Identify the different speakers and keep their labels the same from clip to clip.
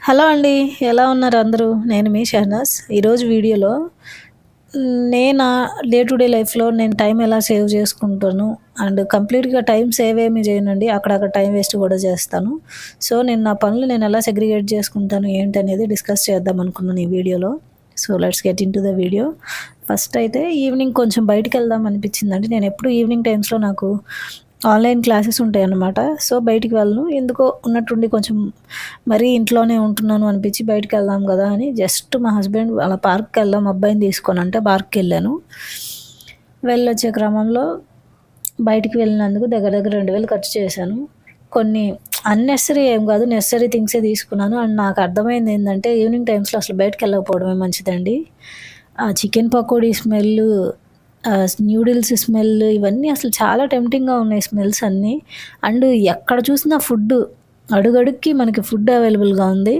Speaker 1: Hello అండి. ఎలా ఉన్నారు అందరూ? నేను మీ షహనాజ్. ఈరోజు వీడియోలో నేను డే టు డే లైఫ్‌లో నేను టైం ఎలా సేవ్ చేసుకుంటాను అండ్ కంప్లీట్‌గా టైం సేవ్ ఏమి చేయనండి. అక్కడక్కడ టైం వేస్ట్ కూడా చేస్తాను. సో, నేను నా పనులు నేను ఎలా సెగ్రిగేట్ చేసుకుంటాను ఏంటనేది డిస్కస్ చేద్దాం అనుకున్నాను ఈ వీడియోలో. So, let's get into the video. First అయితే ఈవినింగ్ కొంచెం బయటికెళ్దాం అనిపించిందండి. నేనెప్పుడు ఈవినింగ్ టైమ్స్‌లో నాకు ఆన్‌లైన్ క్లాసెస్ ఉంటాయన్నమాట. సో, బయటికి వెళ్ళను. ఎందుకో ఉన్నట్టుండి కొంచెం మరీ ఇంట్లోనే ఉంటున్నాను అనిపించి బయటికెళ్దాం గదా అని జస్ట్ మా హస్బెండ్ అలా పార్క్‌కెళ్దాం అబ్బాయిని తీసుకొని అంటే పార్క్‌కెళ్ళాను. వెళ్ళొచ్చే క్రమంలో బయటికి వెళ్ళినందుకు దగ్గర దగ్గర 2000 ఖర్చు చేశాను. కొన్ని అన్నెసెసరీ ఏం గాదు. నెసెసరీ థింగ్సే తీసుకున్నాను. అండ్ నాకు అర్థమైందేందంటే ఈవినింగ్ టైమ్స్‌లో అసలు బయటికెళ్ళకపోవడమే మంచిదండి. ఆ chicken pakodi smell, noodles smell ఇవన్నీ అసలు చాలా టెంప్టింగ్‌గా ఉన్నాయి స్మెల్స్ అన్నీ. అండ్ ఎక్కడ చూసినా ఫుడ్డు. అడుగడుక్కి మనకి ఫుడ్ అవైలబుల్‌గా ఉంది.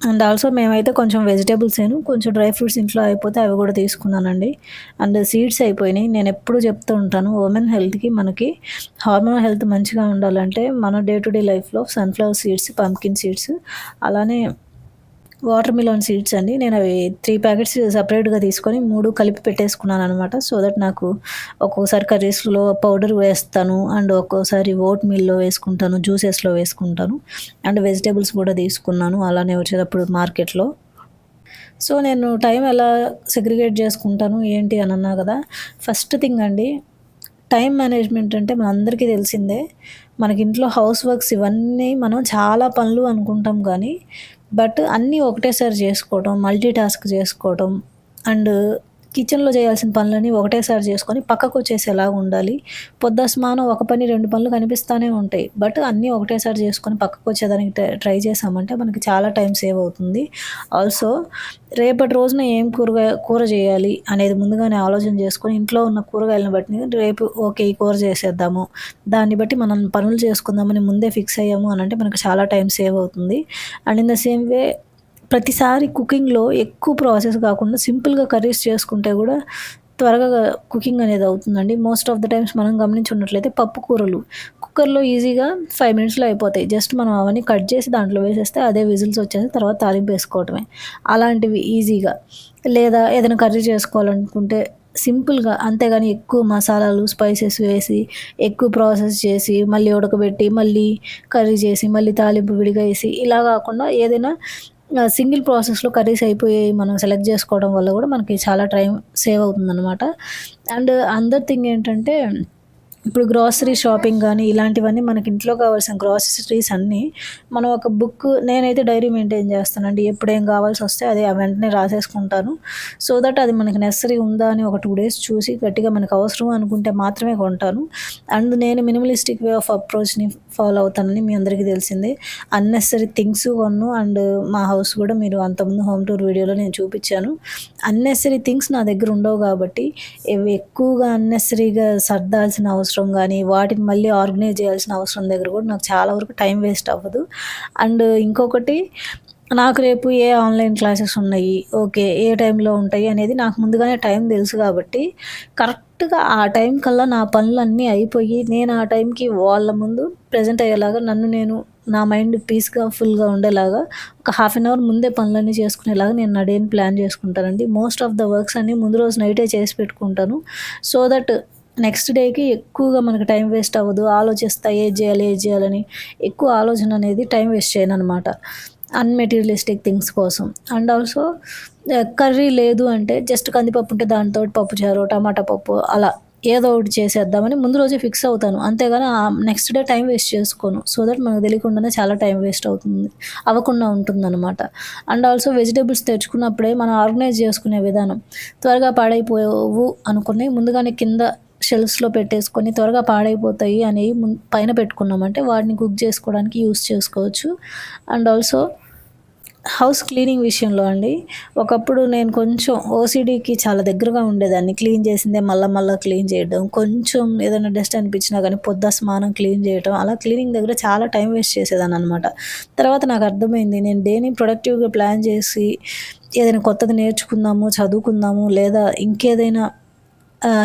Speaker 1: అండ్ ఆల్సో మేమైతే కొంచెం వెజిటబుల్సేను, కొంచెం డ్రై ఫ్రూట్స్ ఇంట్లో అయిపోతే అవి గూడా తీసుకున్నానండి. అండ్ సీడ్స్ అయిపోయినాయి. నేనెప్పుడూ చెప్తూ ఉంటాను ఉమెన్ హెల్త్‌కి మనకి హార్మోనల్ హెల్త్ మంచిగా ఉండాలంటే మన డే టు డే లైఫ్‌లో సన్‌ఫ్లవర్ సీడ్స్, పంప్కిన్ సీడ్స్ అలానే వాటర్ మిలన్ సీడ్స్ అండి. నేనవి 3 ప్యాకెట్స్ సెపరేట్‌గా తీసుకొని 3 కలిపి పెట్టేసుకున్నాననమాట. సో దట్ నాకు ఒక్కోసారి కర్రీస్‌లో పౌడర్ వేస్తాను. అండ్ ఒక్కోసారి ఓట్ మీల్‌లో వేసుకుంటాను. జ్యూసెస్‌లో వేసుకుంటాను. అండ్ వెజిటబుల్స్ కూడా తీసుకున్నాను. అలానే వచ్చేటప్పుడు మార్కెట్‌లో. సో, నేను టైం ఎలా సెగ్రిగేట్ చేసుకుంటాను ఏంటి అని అన్నా గదా! ఫస్ట్ థింగ్ అండి, టైమ్ మేనేజ్‌మెంట్ అంటే మనందరికీ తెలిసిందే. మనకి ఇంట్లో హౌస్ వర్క్స్ ఇవన్నీ మనం చాలా పనులు అనుకుంటాం గానీ, బట్ అన్నీ ఒకటేసారి చేసుకోవడం, మల్టీ టాస్క్ చేసుకోవడం అండ్ కిచెన్‌లో చేయాల్సిన పనులన్నీ ఒకటేసారి చేసుకొని పక్కకొచ్చేసేలాగా ఉండాలి. పొద్దస్తమానం ఒక పని, 2 పనులు కనిపిస్తానే ఉంటాయి. బట్ అన్నీ ఒకటేసారి చేసుకొని పక్కకొచ్చేదానికి ట్రై చేశామంటే మనకి చాలా టైం సేవ్ అవుతుంది. ఆల్సో రేపటి రోజున ఏం కూర చేయాలి అనేది ముందుగానే ఆలోచన చేసుకొని ఇంట్లో ఉన్న కూరగాయలను బట్టి రేపు ఓకే. ఈ కూర చేసేద్దాము. దాన్ని బట్టి మనం పనులు చేసుకుందామని ముందే ఫిక్స్ అయ్యాము అనంటే మనకు చాలా టైం సేవ్ అవుతుంది. And in the same way ప్రతిసారి కుకింగ్‌లో ఎక్కువ ప్రాసెస్ కాకుండా సింపుల్‌గా కర్రీస్ చేసుకుంటే గూడా త్వరగా కుకింగ్ అనేది అవుతుందండి. మోస్ట్ ఆఫ్ ద టైమ్స్ మనం గమనించున్నట్లయితే పప్పు కూరలు కుక్కర్‌లో ఈజీగా 5 మినిట్స్‌లో అయిపోతాయి. జస్ట్ మనం అవన్నీ కట్ చేసి దాంట్లో వేసేస్తే అదే విజిల్స్ వచ్చేసి తర్వాత తాలింపు వేసుకోవటమే. అలాంటివి ఈజీగా. లేదా ఏదైనా కర్రీ చేసుకోవాలనుకుంటే సింపుల్‌గా అంతేగాని ఎక్కువ మసాలాలు, స్పైసెస్ వేసి, ఎక్కువ ప్రాసెస్ చేసి, మళ్ళీ ఉడకబెట్టి, మళ్ళీ కర్రీ చేసి, మళ్ళీ తాలింపు విడిగా ఏసి ఇలా గాకుండా ఏదైనా సింగిల్ ప్రాసెస్‌లో కర్రీస్ అయిపోయాయి మనం సెలెక్ట్ జేసుకోవడం వల్ల గూడా మనకి చాలా టైం సేవ్ అవుతుందనమాట. అండ్ అనదర్ థింగ్ ఏంటంటే ఇప్పుడు గ్రోసరీ షాపింగ్ గానీ, ఇలాంటివన్నీ మనకి ఇంట్లో కావాల్సిన గ్రోసరీస్ అన్నీ మనం ఒక బుక్ నేనైతే డైరీ మెయింటైన్ చేస్తానండి. ఎప్పుడేం కావాల్సొస్తే అది వెంటనే రాసేసుకుంటాను. సో దట్ అది మనకి నెసెసరీ ఉందా అని ఒక 2 డేస్ చూసి గట్టిగా మనకు అవసరం అనుకుంటే మాత్రమే కొంటాను. అండ్ నేను మినిమలిస్టిక్ వే ఆఫ్ అప్రోచ్‌ని ఫాలో అవుతానని మీ అందరికీ తెలిసిందే. అన్నెసెసరీ థింగ్స్ కొనను అండ్ మా హౌస్ గూడా మీరు అంతకుముందు హోమ్ టూర్ వీడియోలో నేను చూపిచ్చాను. అన్నెసెసరీ థింగ్స్ నా దగ్గర ఉండవు గాబట్టి ఇవి ఎక్కువగా అన్నెసెసరీగా సర్దాల్సిన అవసరం గానీ, వాటిని మళ్ళీ ఆర్గనైజ్ చేయాల్సిన అవసరం దగ్గర గూడా నాకు చాలా వరకు టైం వేస్ట్ అవ్వదు. అండ్ ఇంకొకటి నాకు రేపు ఏ ఆన్‌లైన్ క్లాసెస్ ఉన్నాయి, ఓకే. ఏ టైంలో ఉంటాయి అనేది నాకు ముందుగానే టైం తెలుసు గాబట్టి, కరెక్ట్‌గా ఆ టైం కల్లా నా పనులన్నీ అయిపోయి, నేను ఆ టైంకి వాళ్ళ ముందు ప్రెజెంట్ అయ్యేలాగా నన్ను నేను నా మైండ్ పీస్‌గా, ఫుల్‌గా ఉండేలాగా ఒక హాఫ్ అన్ అవర్ ముందే పనులన్నీ చేసుకునేలాగా నేను నా డేని ప్లాన్ చేసుకుంటానండి. మోస్ట్ ఆఫ్ ద వర్క్స్ అన్నీ ముందు రోజు నైటే చేసి పెట్టుకుంటాను. సో దట్ నెక్స్ట్ డేకి ఎక్కువగా మనకు టైం వేస్ట్ అవ్వదు. ఆలోచిస్తా ఏది జేయాలి, ఏది జేయాలని ఎక్కువ ఆలోచన అనేది టైం వేస్ట్ చేయననమాట. అన్‌మెటీరియలిస్టిక్ థింగ్స్ కోసం. అండ్ ఆల్సో కర్రీ లేదు అంటే జస్ట్ కందిపప్పు ఉంటే దానితోటి పప్పుచారు, టమాటా పప్పు అలా ఏదో ఒకటి చేసేద్దామని ముందు రోజే ఫిక్స్ అవుతాను. అంతేగాని నెక్స్ట్ డే టైం వేస్ట్ చేసుకోను. సో దట్ మనకు తెలియకుండానే చాలా టైం వేస్ట్ అవుతుంది. అవ్వకుండా ఉంటుందనమాట. అండ్ ఆల్సో వెజిటబుల్స్ తెచ్చుకున్నప్పుడే మనం ఆర్గనైజ్ చేసుకునే విధానం. త్వరగా పాడైపోవు అనుకుని ముందుగానే కింద షెల్ఫ్స్‌లో పెట్టేసుకొని త్వరగా పాడైపోతాయి అనేవి పైన పెట్టుకున్నామంటే వాటిని కుక్ చేసుకోవడానికి యూజ్ చేసుకోవచ్చు. అండ్ ఆల్సో హౌస్ క్లీనింగ్ విషయంలో అండి, ఒకప్పుడు నేను కొంచెం ఓసీడీకి చాలా దగ్గరగా ఉండేదాన్ని. క్లీన్ చేసిందే మళ్ళా మళ్ళా క్లీన్ చేయడం, కొంచెం ఏదైనా డస్ట్ అనిపించినా గానీ పొద్దస్తమానం క్లీన్ చేయటం, అలా క్లీనింగ్ దగ్గర చాలా టైం వేస్ట్ చేసేదాన్ననమాట. తర్వాత నాకు అర్థమైంది నేను డేని ప్రొడక్టివ్‌గా ప్లాన్ చేసి, ఏదైనా కొత్తది నేర్చుకుందాము, చదువుకుందాము లేదా ఇంకేదైనా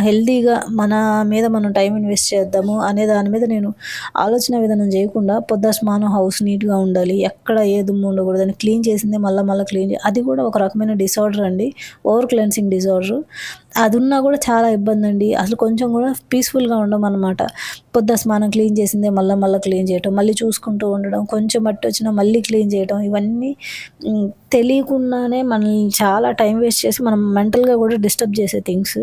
Speaker 1: హెల్తీగా మన మీద మనం టైం ఇన్వెస్ట్ చేద్దాము అనే దాని మీద నేను ఆలోచన విధానం చేయకుండా పొద్దుస్మానం హౌస్ నీట్గా ఉండాలి, ఎక్కడ ఏ దుమ్ము ఉండకూడదని క్లీన్ చేసిందే మళ్ళీ మళ్ళీ క్లీన్ అది కూడా ఒక రకమైన డిసార్డర్ అండి, ఓవర్ క్లెన్సింగ్ డిసార్డర్. అది ఉన్నా కూడా చాలా ఇబ్బంది అండి, అసలు కొంచెం కూడా పీస్ఫుల్గా ఉండమన్నమాట. పొద్దుస్మానం క్లీన్ చేసిందే మళ్ళీ మళ్ళీ క్లీన్ చేయటం, మళ్ళీ చూసుకుంటూ ఉండడం, కొంచెం మట్టి వచ్చినా మళ్ళీ క్లీన్ చేయటం, ఇవన్నీ తెలియకుండానే మనల్ని చాలా టైం వేస్ట్ చేసి మనం మెంటల్గా కూడా డిస్టర్బ్ చేసే థింగ్స్.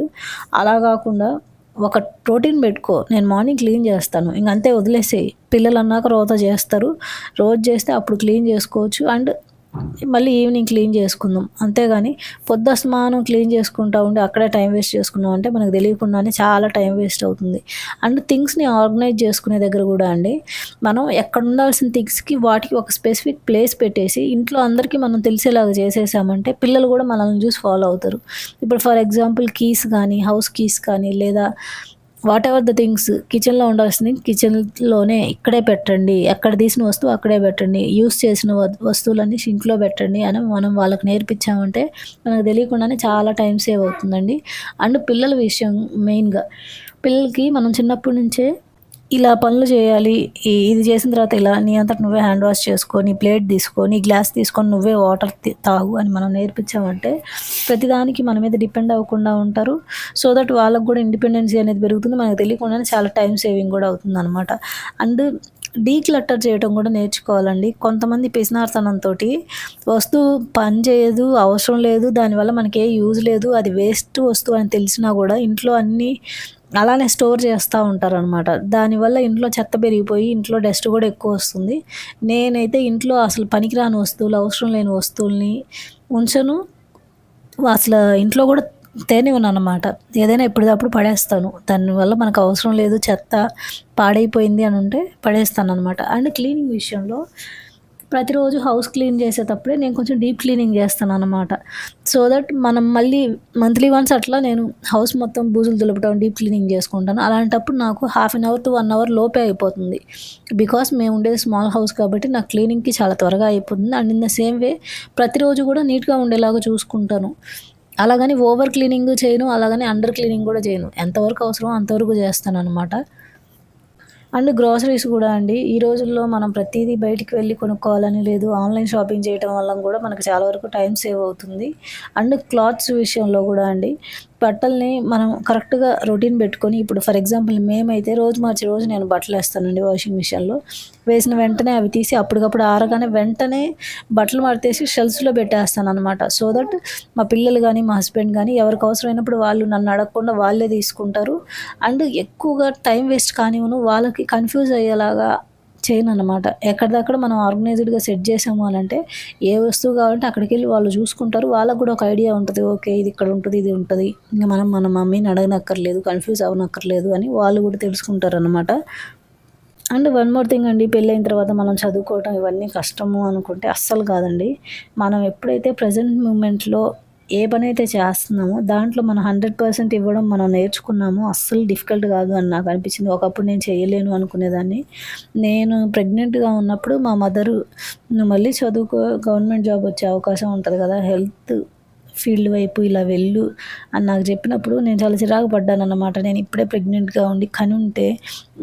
Speaker 1: అలా కాకుండా ఒక రొటీన్ పెట్టుకో, నేను మార్నింగ్ క్లీన్ చేస్తాను ఇంక అంతే వదిలేసేయి, పిల్లలు అన్నాక రోత చేస్తారు, రోజు చేస్తే అప్పుడు క్లీన్ చేసుకోవచ్చు అండ్ మళ్ళీ ఈవినింగ్ క్లీన్ చేసుకుందాం. అంతేగాని పొద్దుస్మానం క్లీన్ చేసుకుంటా ఉండి అక్కడే టైం వేస్ట్ చేసుకున్నాం అంటే మనకు తెలియకుండానే చాలా టైం వేస్ట్ అవుతుంది. అండ్ థింగ్స్ని ఆర్గనైజ్ చేసుకునే దగ్గర కూడా అండి, మనం ఎక్కడ ఉండాల్సిన థింగ్స్కి వాటికి ఒక స్పెసిఫిక్ ప్లేస్ పెట్టేసి ఇంట్లో అందరికీ మనం తెలిసేలాగా చేసేసామంటే పిల్లలు కూడా మనల్ని చూసి ఫాలో అవుతారు. ఇప్పుడు ఫర్ ఎగ్జాంపుల్ కీస్ కానీ, హౌస్ కీస్ కానీ, లేదా వాట్ ఎవర్ ద థింగ్స్ కిచెన్లో ఉండాల్సింది కిచెన్లోనే ఇక్కడే పెట్టండి, ఎక్కడ తీసిన వస్తువు అక్కడే పెట్టండి, యూస్ చేసిన వస్తువులన్నీ షింక్లో పెట్టండి అని మనం వాళ్ళకి నేర్పించామంటే మనకు తెలియకుండానే చాలా టైం సేవ్ అవుతుందండి. అండ్ పిల్లల విషయం మెయిన్గా, పిల్లలకి మనం చిన్నప్పటి నుంచే ఇలా పనులు చేయాలి, ఇది చేసిన తర్వాత ఇలా నీ అంతట నువ్వే హ్యాండ్ వాష్ చేసుకో, నీ ప్లేట్ తీసుకో, నీ గ్లాస్ తీసుకొని నువ్వే వాటర్ తాగు అని మనం నేర్పించామంటే ప్రతిదానికి మన మీద డిపెండ్ అవ్వకుండా ఉంటారు. సో దట్ వాళ్ళకు కూడా ఇండిపెండెన్సీ అనేది పెరుగుతుంది, మనకు తెలియకుండానే చాలా టైం సేవింగ్ కూడా అవుతుంది అనమాట. అండ్ డీక్లటర్ చేయడం కూడా నేర్చుకోవాలండి. కొంతమంది పిసినారితనంతో వస్తువు పని చేయదు, అవసరం లేదు, దానివల్ల మనకి ఏ యూజ్ లేదు, అది వేస్ట్ వస్తువు అని తెలిసినా కూడా ఇంట్లో అన్నీ అలానే స్టోర్ చేస్తూ ఉంటారనమాట. దానివల్ల ఇంట్లో చెత్త పెరిగిపోయి ఇంట్లో డస్ట్ కూడా ఎక్కువ వస్తుంది. నేనైతే ఇంట్లో అసలు పనికిరాని వస్తువులు, అవసరం లేని వస్తువుల్ని ఉంచను, అసలు ఇంట్లో కూడా తేనివ్వనన్నమాట. ఏదైనా ఎప్పటికప్పుడు పడేస్తాను, దానివల్ల మనకు అవసరం లేదు, చెత్త పాడైపోయింది అని ఉంటే పడేస్తానన్నమాట. అండ్ క్లీనింగ్ విషయంలో ప్రతిరోజు హౌస్ క్లీన్ చేసేటప్పుడే నేను కొంచెం డీప్ క్లీనింగ్ చేస్తాను అనమాట. సో దట్ మనం మళ్ళీ మంత్లీ వన్స్ అట్లా నేను హౌస్ మొత్తం బూజులు దులపడం, డీప్ క్లీనింగ్ చేసుకుంటాను. అలాంటప్పుడు నాకు 1/2 అవర్ టు 1 అవర్ లోపే అయిపోతుంది. బికాస్ మేము ఉండేది స్మాల్ హౌస్ కాబట్టి నాకు క్లీనింగ్కి చాలా త్వరగా అయిపోతుంది. And in the same way ప్రతిరోజు కూడా నీట్గా ఉండేలాగా చూసుకుంటాను. అలాగని ఓవర్ క్లీనింగ్ చేయను, అలాగని అండర్ క్లీనింగ్ కూడా చేయను, ఎంతవరకు అవసరమో అంతవరకు చేస్తాను అనమాట. అండ్ గ్రోసరీస్ కూడా అండి, ఈ రోజుల్లో మనం ప్రతిదీ బయటికి వెళ్ళి కొనుక్కోవాలని లేదు, ఆన్లైన్ షాపింగ్ చేయడం వల్ల కూడా మనకు చాలా వరకు టైం సేవ్ అవుతుంది. అండ్ క్లాత్స్ విషయంలో కూడా అండి, బట్టల్ని మనం కరెక్ట్గా రొటీన్ పెట్టుకొని, ఇప్పుడు ఫర్ ఎగ్జాంపుల్ మేమైతే రోజు మార్చి రోజు నేను బట్టలు వేస్తానండి వాషింగ్ మిషన్లో. వేసిన వెంటనే అవి తీసి అప్పటికప్పుడు ఆరగానే వెంటనే బట్టలు మడతేసి షెల్ఫ్స్లో పెట్టేస్తాను అనమాట. సో దట్ మా పిల్లలు కానీ, మా హస్బెండ్ కానీ ఎవరికి అవసరమైనప్పుడు వాళ్ళు నన్ను అడగకుండా వాళ్ళే తీసుకుంటారు. అండ్ ఎక్కువగా టైం వేస్ట్ కానివ్వను, వాళ్ళకి కన్ఫ్యూజ్ అయ్యేలాగా చేయనన్నమాట. ఎక్కడిదక్కడ మనం ఆర్గనైజ్డ్గా సెట్ చేసాము అని అంటే ఏ వస్తువు కావాలంటే అక్కడికి వెళ్ళి వాళ్ళు చూసుకుంటారు, వాళ్ళకు కూడా ఒక ఐడియా ఉంటుంది, ఓకే ఇది ఇక్కడ ఉంటుంది, ఇది ఉంటుంది, ఇంకా మనం మన మమ్మీని అడగనక్కర్లేదు, కన్ఫ్యూజ్ అవ్వనక్కర్లేదు అని వాళ్ళు కూడా తెలుసుకుంటారు అనమాట. అండ్ వన్ మోర్ థింగ్ అండి, పెళ్ళైన తర్వాత మనం చదువుకోవటం ఇవన్నీ కష్టము అనుకుంటే అస్సలు కాదండి. మనం ఎప్పుడైతే ప్రజెంట్ మూమెంట్లో ఏ పని అయితే చేస్తున్నామో దాంట్లో మనం 100% ఇవ్వడం మనం నేర్చుకున్నామో అస్సలు డిఫికల్ట్ కాదు అని నాకు అనిపించింది. ఒకప్పుడు నేను చేయలేను అనుకునేదాన్ని. నేను ప్రెగ్నెంట్గా ఉన్నప్పుడు మా మదరు, నువ్వు మళ్ళీ చదువుకో, గవర్నమెంట్ జాబ్ వచ్చే అవకాశం ఉంటుంది కదా, హెల్త్ ఫీల్డ్ వైపు ఇలా వెళ్ళు అని నాకు చెప్పినప్పుడు నేను చాలా చిరాకు పడ్డానన్నమాట. నేను ఇప్పుడే ప్రెగ్నెంట్గా ఉండి కని ఉంటే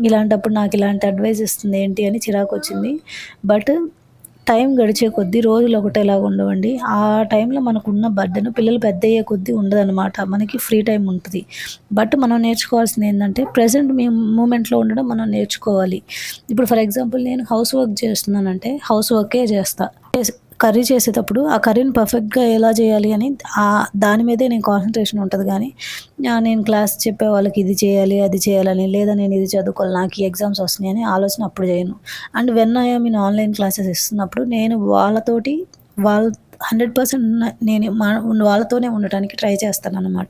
Speaker 1: ఇలాంటప్పుడు నాకు ఇలాంటి అడ్వైస్ ఇస్తుంది ఏంటి అని చిరాకు వచ్చింది. బట్ టైం గడిచే కొద్దీ రోజులు ఒకటేలాగా ఉండవండి. ఆ టైంలో మనకున్న బర్డెన్ పిల్లలు పెద్ద అయ్యే కొద్దీ ఉండదన్నమాట. మనకి ఫ్రీ టైం ఉంటుంది. బట్ మనం నేర్చుకోవాల్సింది ఏంటంటే ప్రజెంట్ మూమెంట్లో ఉండడం మనం నేర్చుకోవాలి. ఇప్పుడు ఫర్ ఎగ్జాంపుల్ నేను హౌస్ వర్క్ చేస్తున్నానంటే హౌస్ వర్కే చేస్తా. కర్రీ చేసేటప్పుడు ఆ కర్రీని పర్ఫెక్ట్గా ఎలా చేయాలి అని దాని మీదే నేను కాన్సన్ట్రేషన్ ఉంటుంది. కానీ నేను క్లాస్ చెప్పే వాళ్ళకి ఇది చేయాలి, అది చేయాలని, లేదా నేను ఇది చదువుకోవాలి, నాకు ఈ ఎగ్జామ్స్ వస్తున్నాయి అని ఆలోచన అప్పుడు చేయను. And when I am in online classes ఇస్తున్నప్పుడు నేను వాళ్ళతోటి 100% నేను వాళ్ళతోనే ఉండటానికి ట్రై చేస్తాను అనమాట.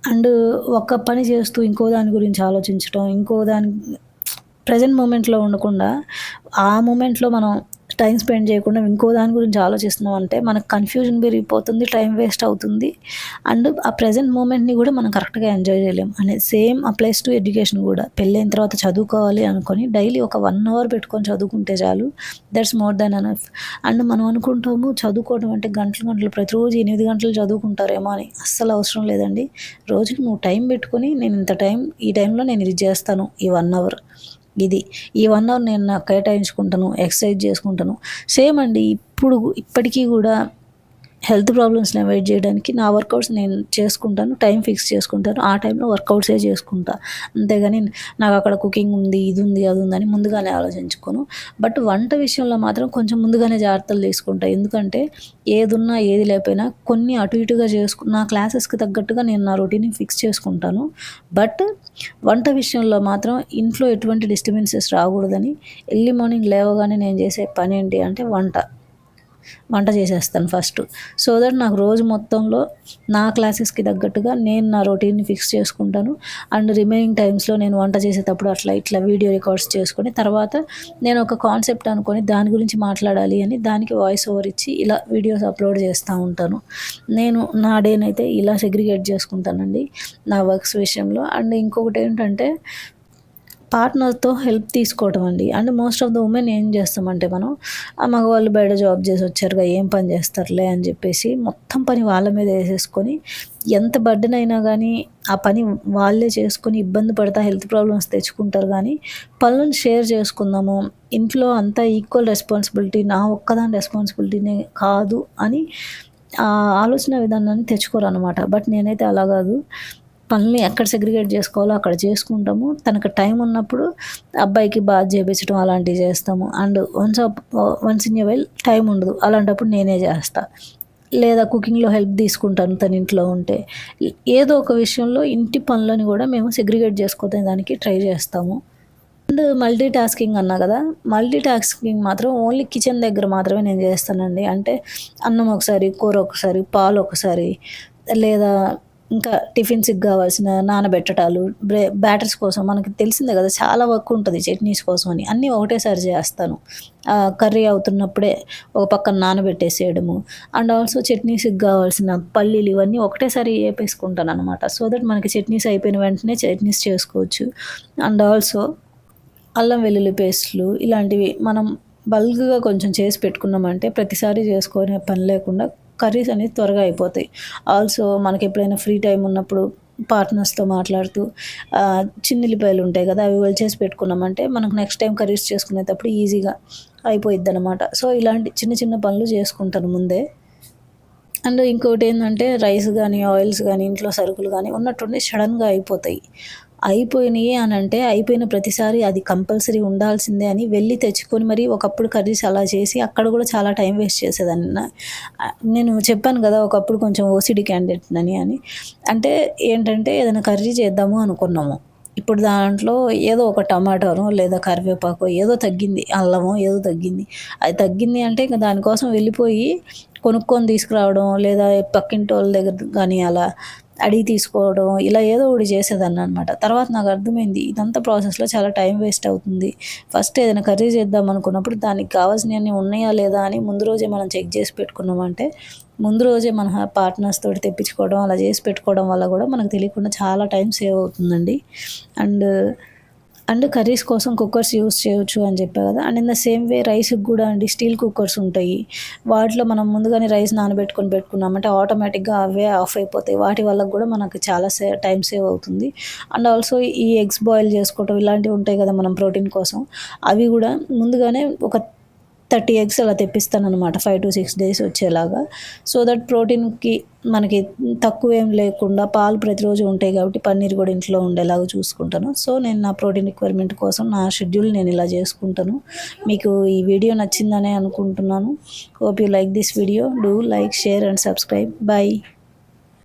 Speaker 1: అండ్ ఒక పని చేస్తూ ఇంకో దాని గురించి ఆలోచించడం, ఇంకో దాని ప్రజెంట్ మూమెంట్లో ఉండకుండా ఆ మూమెంట్లో మనం టైం స్పెండ్ చేయకుండా ఇంకో దాని గురించి ఆలోచిస్తున్నాం అంటే మనకు కన్ఫ్యూజన్ పెరిగిపోతుంది, టైం వేస్ట్ అవుతుంది. అండ్ ఆ ప్రెజెంట్ మూమెంట్ని కూడా మనం కరెక్ట్గా ఎంజాయ్ చేయలేం. అనేది సేమ్ అప్లైస్ టు ఎడ్యుకేషన్ కూడా. పెళ్ళైన తర్వాత చదువుకోవాలి అనుకొని డైలీ ఒక 1 అవర్ పెట్టుకొని చదువుకుంటే చాలు, that's more than enough. And మనం అనుకుంటాము చదువుకోవడం అంటే గంటలు గంటలు ప్రతిరోజు 8 గంటలు చదువుకుంటారేమో అని. అస్సలు అవసరం లేదండి. రోజుకి నువ్వు టైం పెట్టుకొని నేను ఇంత టైం, ఈ టైంలో నేను ఇది చేస్తాను, ఈ 1 అవర్ ఇది, ఈ 1 అవర్ నేను నాకు కేటాయించుకుంటాను, ఎక్సర్సైజ్ చేసుకుంటాను. సేమ్ అండి, ఇప్పటికీ కూడా హెల్త్ ప్రాబ్లమ్స్ని అవాయిడ్ చేయడానికి నా వర్కౌట్స్ నేను చేసుకుంటాను, టైం ఫిక్స్ చేసుకుంటాను, ఆ టైంలో వర్కౌట్సే చేసుకుంటా. అంతేగాని నాకు అక్కడ కుకింగ్ ఉంది, ఇది ఉంది, అది ఉందని ముందుగానే ఆలోచించుకోను. బట్ వంట విషయంలో మాత్రం కొంచెం ముందుగానే జాగ్రత్తలు తీసుకుంటా. ఎందుకంటే ఏదున్నా ఏది లేకపోయినా కొన్ని అటు ఇటుగా నా క్లాసెస్కి తగ్గట్టుగా నేను నా రొటీన్ని ఫిక్స్ చేసుకుంటాను. బట్ వంట విషయంలో మాత్రం ఇంట్లో ఎటువంటి డిస్టర్బెన్సెస్ రాకూడదని ఎర్లీ మార్నింగ్ లేవగానే నేను చేసే పని ఏంటి అంటే వంట చేసేస్తాను ఫస్ట్. సో దట్ నాకు రోజు మొత్తంలో నా క్లాసెస్కి తగ్గట్టుగా నేను నా రొటీన్ని ఫిక్స్ చేసుకుంటాను. అండ్ రిమైనింగ్ టైమ్స్లో నేను వంట చేసేటప్పుడు అట్లా ఇట్లా వీడియో రికార్డ్స్ చేసుకొని తర్వాత నేను ఒక కాన్సెప్ట్ అనుకొని దాని గురించి మాట్లాడాలి అని దానికి వాయిస్ ఓవర్ ఇచ్చి ఇలా వీడియోస్ అప్లోడ్ చేస్తూ ఉంటాను. నేను నా డేనైతే ఇలా సెగ్రిగేట్ చేసుకుంటానండి నా వర్క్స్ విషయంలో. అండ్ ఇంకొకటి ఏంటంటే పార్ట్నర్తో హెల్ప్ తీసుకోవటం అండి. And most of the women ఏం చేస్తామంటే మనం మగవాళ్ళు బయట జాబ్ చేసి వచ్చారుగా ఏం పని చేస్తారులే అని చెప్పేసి మొత్తం పని వాళ్ళ మీద వేసేసుకొని ఎంత బర్డెన్ అయినా కానీ ఆ పని వాళ్ళే చేసుకొని ఇబ్బంది పడతా హెల్త్ ప్రాబ్లమ్స్ తెచ్చుకుంటారు. కానీ పనులను షేర్ చేసుకుందాము, ఇంట్లో అంతా ఈక్వల్ రెస్పాన్సిబిలిటీ, నా ఒక్కదాని రెస్పాన్సిబిలిటీనే కాదు అని ఆలోచన విధానాన్ని తెచ్చుకోరు అనమాట. బట్ నేనైతే అలా కాదు, పనులు ఎక్కడ సెగ్రిగేట్ చేసుకోవాలో అక్కడ చేసుకుంటాము. తనకు టైం ఉన్నప్పుడు అబ్బాయికి బాత్ చేయించడం అలాంటివి చేస్తాము. And once in a while time ఉండదు, అలాంటప్పుడు నేనే చేస్తా. లేదా కుకింగ్లో హెల్ప్ తీసుకుంటాను తన ఇంట్లో ఉంటే. ఏదో ఒక విషయంలో ఇంటి పనులని కూడా మేము సెగ్రిగేట్ చేసుకోవడానికి దానికి ట్రై చేస్తాము. అండ్ మల్టీ టాస్కింగ్ అన్నా కదా, మల్టీ టాస్కింగ్ మాత్రం ఓన్లీ కిచెన్ దగ్గర మాత్రమే నేను చేస్తానండి. అంటే అన్నం ఒకసారి, కూర ఒకసారి, పాలు ఒకసారి, లేదా ఇంకా టిఫిన్స్కి కావాల్సిన నానబెట్టటాలు, బ్యాటర్స్ కోసం మనకి తెలిసిందే కదా చాలా వర్క్ ఉంటుంది చట్నీస్ కోసం అని, అన్నీ ఒకటేసారి చేస్తాను. కర్రీ అవుతున్నప్పుడే ఒక పక్కన నానబెట్టేసేయడము. అండ్ ఆల్సో చట్నీస్కి కావాల్సిన పల్లీలు ఇవన్నీ ఒకటేసారి వేపేసుకుంటాను అనమాట. సో దట్ మనకి చట్నీస్ అయిపోయిన వెంటనే చట్నీస్ చేసుకోవచ్చు. అండ్ ఆల్సో అల్లం వెల్లుల్లి పేస్టులు ఇలాంటివి మనం బల్క్గా కొంచెం చేసి పెట్టుకున్నామంటే ప్రతిసారి చేసుకునే పని లేకుండా కర్రీస్ అనేది త్వరగా అయిపోతాయి. ఆల్సో మనకి ఎప్పుడైనా ఫ్రీ టైం ఉన్నప్పుడు పార్ట్నర్స్తో మాట్లాడుతూ చిన్నుల్లిపాయలు ఉంటాయి కదా, అవి చేసి పెట్టుకున్నామంటే మనకు నెక్స్ట్ టైం కర్రీస్ చేసుకునేటప్పుడు ఈజీగా అయిపోయిద్ది అనమాట. సో ఇలాంటి చిన్న చిన్న పనులు చేసుకుంటాను ముందే. అండ్ ఇంకోటి ఏంటంటే రైస్ కానీ, ఆయిల్స్ కానీ, ఇంట్లో సరుకులు కానీ ఉన్నట్టుండి సడన్గా అయిపోయినాయి అని అంటే అయిపోయిన ప్రతిసారి అది కంపల్సరీ ఉండాల్సిందే అని వెళ్ళి తెచ్చుకొని మరి ఒకప్పుడు కర్రీస్ అలా చేసి అక్కడ కూడా చాలా టైం వేస్ట్ చేసేదాన్ని. నేను చెప్పాను కదా ఒకప్పుడు కొంచెం ఓసిడి క్యాండిడేట్ అని. అంటే ఏంటంటే ఏదైనా కర్రీ చేద్దాము అనుకున్నాము, ఇప్పుడు దాంట్లో ఏదో ఒక టమాటానో లేదా కరివేపాకో ఏదో తగ్గింది, అల్లమో ఏదో తగ్గింది. అది తగ్గింది అంటే ఇంకా దానికోసం వెళ్ళిపోయి కొనుక్కొని తీసుకురావడం, లేదా పక్కింటి వాళ్ళ దగ్గర కానీ అలా అడిగి తీసుకోవడం, ఇలా ఏదో ఒకటి చేసేదాన్ని అనమాట. తర్వాత నాకు అర్థమైంది ఇదంతా ప్రాసెస్లో చాలా టైం వేస్ట్ అవుతుంది. ఫస్ట్ ఏదైనా కర్రీ చేద్దాం అనుకున్నప్పుడు దానికి కావాల్సినవన్నీ ఉన్నాయా లేదా అని ముందు రోజే మనం చెక్ చేసి పెట్టుకున్నామంటే ముందు రోజే మన పార్ట్నర్స్ తోటి తెప్పించుకోవడం అలా చేసి పెట్టుకోవడం వల్ల కూడా మనకు తెలియకుండా చాలా టైం సేవ్ అవుతుందండి. అండ్ కర్రీస్ కోసం కుక్కర్స్ యూస్ చేయొచ్చు అని చెప్పా కదా. And in the same way రైస్కి కూడా అండి స్టీల్ కుక్కర్స్ ఉంటాయి. వాటిలో మనం ముందుగానే రైస్ పెట్టుకున్నామంటే ఆటోమేటిక్గా అవే ఆఫ్ అయిపోతాయి. వాటి వల్ల కూడా మనకు చాలా టైం సేవ్ అవుతుంది. అండ్ ఆల్సో ఈ ఎగ్స్ బాయిల్ చేసుకోవటం ఇలాంటివి ఉంటాయి కదా మనం ప్రోటీన్ కోసం, అవి కూడా ముందుగానే ఒక 30 ఎగ్స్ అలా తెప్పిస్తానమాట 5 to 6 days వచ్చేలాగా. సో దట్ ప్రోటీన్కి మనకి తక్కువ ఏం లేకుండా పాలు ప్రతిరోజు ఉంటాయి కాబట్టి పన్నీర్ కూడా ఇంట్లో ఉండేలాగా చూసుకుంటాను. సో నేను నా ప్రోటీన్ రిక్వైర్మెంట్ కోసం నా షెడ్యూల్ నేను ఇలా చేసుకుంటాను. మీకు ఈ వీడియో నచ్చిందనే అనుకుంటున్నాను. Hope you like this video. Do like, share and subscribe. By.